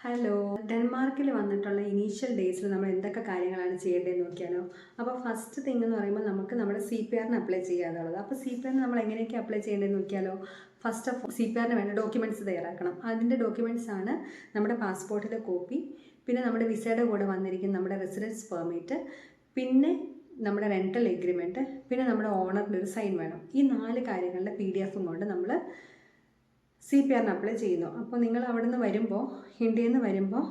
Hello, ഡെൻമാർക്കിൽ വന്നിട്ടുള്ള initial ഡേയ്സിൽ നമ്മൾ എന്തൊക്കെ കാര്യങ്ങളാണ് ചെയ്യേണ്ടതെന്ന് നോക്കിയാലോ. അപ്പോൾ ഫസ്റ്റ് തിങ് എന്ന് പറയുമ്പോൾ നമുക്ക് നമ്മുടെ CPR അപ്ലൈ ചെയ്യാന്നുള്ളത്. അപ്പോൾ CPR നമ്മൾ എങ്ങനെയൊക്കെ അപ്ലൈ ചെയ്യേണ്ടതെന്ന് നോക്കിയാലോ. ഫസ്റ്റ് ഓഫ് CPR വേണ്ട ഡോക്യുമെൻറ്റ്സ് തയ്യാറാക്കണം. അതിൻ്റെ ഡോക്യുമെൻറ്റ്സ് ആണ് നമ്മുടെ പാസ്പോർട്ടിൻ്റെ കോപ്പി, പിന്നെ നമ്മുടെ വിസയുടെ കൂടെ വന്നിരിക്കുന്ന നമ്മുടെ റെസിഡൻസ് പെർമിറ്റ്, പിന്നെ നമ്മുടെ റെൻ്റൽ എഗ്രിമെൻറ്റ്, പിന്നെ നമ്മുടെ ഓണറിൻ്റെ ഒരു സൈൻ വേണം. ഈ 4 കാര്യങ്ങളുടെ PDF കൊണ്ട് നമ്മൾ CPR അപ്ലൈ ചെയ്യുന്നു. അപ്പോൾ നിങ്ങൾ അവിടെ നിന്ന് വരുമ്പോൾ, ഇന്ത്യയിൽ നിന്ന് വരുമ്പോൾ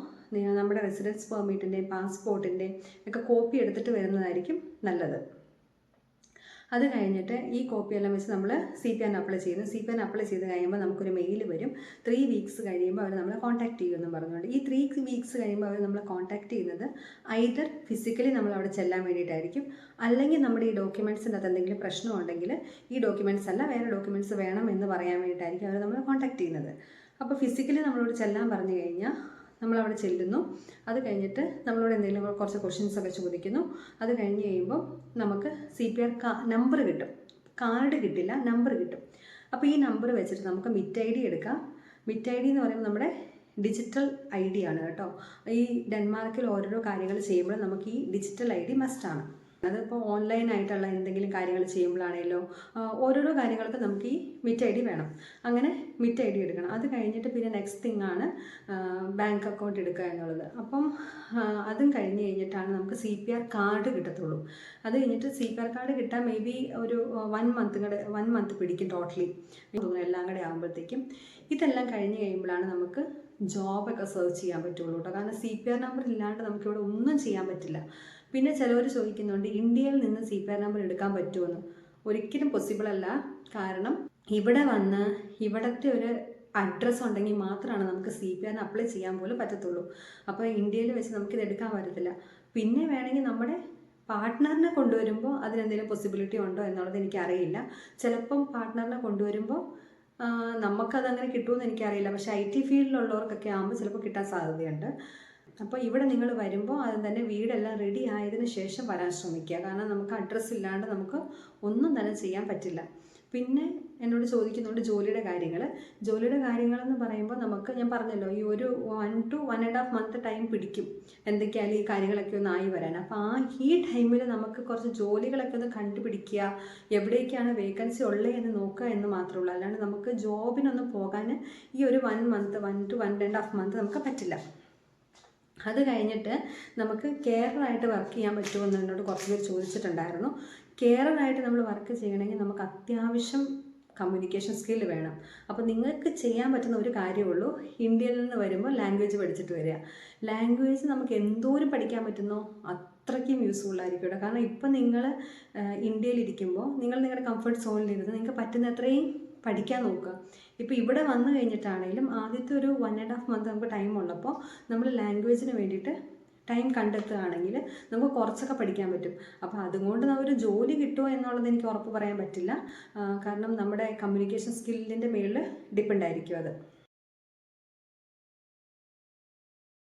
നമ്മുടെ റെസിഡൻസ് പെർമിറ്റിൻ്റെയും പാസ്പോർട്ടിൻ്റെയും ഒക്കെ കോപ്പി എടുത്തിട്ട് വരുന്നതായിരിക്കും നല്ലത്. അത് കഴിഞ്ഞിട്ട് ഈ കോപ്പിയെല്ലാം വെച്ച് നമ്മൾ CPR അപ്ലൈ ചെയ്യുന്നു. CPR അപ്ലൈ ചെയ്ത് കഴിയുമ്പോൾ നമുക്കൊരു മെയിൽ വരും. 3 വീക്സ് കഴിയുമ്പോൾ അവർ നമ്മളെ കോൺടാക്ട് ചെയ്യുമെന്ന് പറഞ്ഞുകൊണ്ട്. ഈ 3 വീക്സ് കഴിയുമ്പോൾ അവർ നമ്മളെ കോൺടാക്ട് ചെയ്യുന്നത് ഐദർ ഫിസിക്കലി നമ്മൾ അവിടെ ചെല്ലാൻ വേണ്ടിയിട്ടായിരിക്കും, അല്ലെങ്കിൽ നമ്മുടെ ഈ ഡോക്യുമെൻറ്റ്സിൻ്റെ അകത്ത് എന്തെങ്കിലും പ്രശ്നമുണ്ടെങ്കിൽ ഈ ഡോക്യുമെൻറ്റ്സ് അല്ല വേറെ ഡോക്യുമെൻറ്റ്സ് വേണം എന്ന് പറയാൻ വേണ്ടിയിട്ടായിരിക്കും അവർ നമ്മളെ കോൺടാക്ട് ചെയ്യുന്നത്. അപ്പോൾ ഫിസിക്കലി നമ്മളോട് ചെല്ലാൻ പറഞ്ഞു കഴിഞ്ഞാൽ നമ്മളവിടെ ചെല്ലുന്നു. അത് കഴിഞ്ഞിട്ട് നമ്മളോട് എന്തെങ്കിലും കുറച്ച് ക്വസ്റ്റ്യൻസൊക്കെ ചോദിക്കുന്നു. അത് കഴിഞ്ഞ് കഴിയുമ്പോൾ നമുക്ക് CPR നമ്പർ കിട്ടും. കാർഡ് കിട്ടില്ല, നമ്പർ കിട്ടും. അപ്പോൾ ഈ നമ്പർ വെച്ചിട്ട് നമുക്ക് മിറ്റ് ID എടുക്കാം. മിറ്റ് ID എന്ന് പറയുമ്പോൾ നമ്മുടെ ഡിജിറ്റൽ ID ആണ് കേട്ടോ. ഈ ഡെൻമാർക്കിൽ ഓരോരോ കാര്യങ്ങൾ ചെയ്യുമ്പോൾ നമുക്ക് ഈ ഡിജിറ്റൽ ID മസ്റ്റാണ്. അതിപ്പോൾ ഓൺലൈനായിട്ടുള്ള എന്തെങ്കിലും കാര്യങ്ങൾ ചെയ്യുമ്പോഴാണെങ്കിലോ ഓരോരോ കാര്യങ്ങൾക്ക് നമുക്ക് ഈ മിറ്റ് ID വേണം. അങ്ങനെ മിറ്റ് ID എടുക്കണം. അത് കഴിഞ്ഞിട്ട് പിന്നെ നെക്സ്റ്റ് തിങ് ആണ് ബാങ്ക് അക്കൗണ്ട് എടുക്കുക എന്നുള്ളത്. അപ്പം അതും കഴിഞ്ഞ് കഴിഞ്ഞിട്ടാണ് നമുക്ക് CPR കാർഡ് കിട്ടത്തുള്ളൂ. അത് കഴിഞ്ഞിട്ട് CPR കാർഡ് കിട്ടാൻ മേ ബി ഒരു 1 മന്ത് പിടിക്കും ടോട്ടലി, എല്ലാം കൂടെ ആകുമ്പോഴത്തേക്കും. ഇതെല്ലാം കഴിഞ്ഞ് കഴിയുമ്പോഴാണ് നമുക്ക് ജോബൊക്കെ സെർച്ച് ചെയ്യാൻ പറ്റുള്ളൂ കേട്ടോ. കാരണം CPR നമ്പർ ഇല്ലാണ്ട് നമുക്കിവിടെ ഒന്നും ചെയ്യാൻ പറ്റില്ല. പിന്നെ ചിലവർ ചോദിക്കുന്നുണ്ട് ഇന്ത്യയിൽ നിന്ന് CPR നമ്പർ എടുക്കാൻ പറ്റുമെന്ന്. ഒരിക്കലും പോസിബിൾ അല്ല. കാരണം ഇവിടെ വന്ന് ഇവിടുത്തെ ഒരു അഡ്രസ്സ് ഉണ്ടെങ്കിൽ മാത്രമാണ് നമുക്ക് CPR അപ്ലൈ ചെയ്യാൻ പോലും പറ്റത്തുള്ളൂ. അപ്പോൾ ഇന്ത്യയിൽ വെച്ച് നമുക്കിത് എടുക്കാൻ പറ്റത്തില്ല. പിന്നെ വേണമെങ്കിൽ നമ്മുടെ പാർട്ട്ണറിനെ കൊണ്ടുവരുമ്പോൾ അതിനെന്തെങ്കിലും പോസിബിലിറ്റി ഉണ്ടോ എന്നുള്ളത് എനിക്കറിയില്ല. ചിലപ്പം പാർട്ട്ണറിനെ കൊണ്ടുവരുമ്പോൾ നമുക്കതങ്ങനെ കിട്ടുമെന്ന് എനിക്കറിയില്ല. പക്ഷേ IT ഫീൽഡിലുള്ളവർക്കൊക്കെ ആകുമ്പോൾ ചിലപ്പോൾ കിട്ടാൻ സാധ്യതയുണ്ട്. അപ്പോൾ ഇവിടെ നിങ്ങൾ വരുമ്പോൾ ആദ്യം തന്നെ വീടെല്ലാം റെഡി ആയതിനു ശേഷം വരാൻ ശ്രമിക്കുക. കാരണം നമുക്ക് അഡ്രസ്സ് ഇല്ലാണ്ട് നമുക്ക് ഒന്നും തന്നെ ചെയ്യാൻ പറ്റില്ല. പിന്നെ എന്നോട് ചോദിക്കുന്നുണ്ട് ജോലിയുടെ കാര്യങ്ങളെന്ന് പറയുമ്പോൾ നമുക്ക് ഞാൻ പറഞ്ഞല്ലോ ഈ ഒരു 1 to 1.5 മന്ത് ടൈം പിടിക്കും എന്തൊക്കെയായാലും ഈ കാര്യങ്ങളൊക്കെ ഒന്ന് ആയി വരാൻ. അപ്പോൾ ഈ ടൈമിൽ നമുക്ക് കുറച്ച് ജോലികളൊക്കെ ഒന്ന് കണ്ടുപിടിക്കുക, എവിടേക്കാണ് വേക്കൻസി ഉള്ളത് എന്ന് നോക്കുക എന്ന് മാത്രമേ ഉള്ളൂ. അല്ലാണ്ട് നമുക്ക് ജോബിനൊന്നും പോകാൻ ഈ ഒരു 1 to 1.5 മന്ത് നമുക്ക് പറ്റില്ല. അത് കഴിഞ്ഞിട്ട് നമുക്ക് കെയറായിട്ട് വർക്ക് ചെയ്യാൻ പറ്റുമെന്ന് എന്നോട് കുറച്ച് പേര് ചോദിച്ചിട്ടുണ്ടായിരുന്നു. കെയറായിട്ട് നമ്മൾ വർക്ക് ചെയ്യണമെങ്കിൽ നമുക്ക് അത്യാവശ്യം കമ്മ്യൂണിക്കേഷൻ സ്കില്ല് വേണം. അപ്പോൾ നിങ്ങൾക്ക് ചെയ്യാൻ പറ്റുന്ന ഒരു കാര്യമുള്ളൂ, ഇന്ത്യയിൽ നിന്ന് വരുമ്പോൾ ലാംഗ്വേജ് പഠിച്ചിട്ട് വരിക. ലാംഗ്വേജ് നമുക്ക് എന്തോരം പഠിക്കാൻ പറ്റുന്നോ അത്രയ്ക്കും യൂസ്ഫുള്ളായിരിക്കും കേട്ടോ. കാരണം ഇപ്പം നിങ്ങൾ ഇന്ത്യയിലിരിക്കുമ്പോൾ നിങ്ങൾ നിങ്ങളുടെ കംഫർട്ട് സോണിലിരുന്ന് നിങ്ങൾക്ക് പറ്റുന്ന അത്രയും പഠിക്കാൻ നോക്കുക. ഇപ്പോൾ ഇവിടെ വന്നു കഴിഞ്ഞിട്ടാണെങ്കിലും ആദ്യത്തെ ഒരു 1.5 മന്ത് നമുക്ക് ടൈം ഉള്ളപ്പോൾ നമ്മൾ ലാംഗ്വേജിന് വേണ്ടിയിട്ട് ടൈം കണ്ടെത്തുകയാണെങ്കിൽ നമുക്ക് കുറച്ചൊക്കെ പഠിക്കാൻ പറ്റും. അപ്പോൾ അതുകൊണ്ട് ഒരു ജോലി കിട്ടുമോ എന്നുള്ളത് എനിക്ക് ഉറപ്പ് പറയാൻ പറ്റില്ല. കാരണം നമ്മുടെ കമ്മ്യൂണിക്കേഷൻ സ്കില്ലിൻ്റെ മേളിൽ ഡിപ്പെൻഡ് ആയിരിക്കും അത്.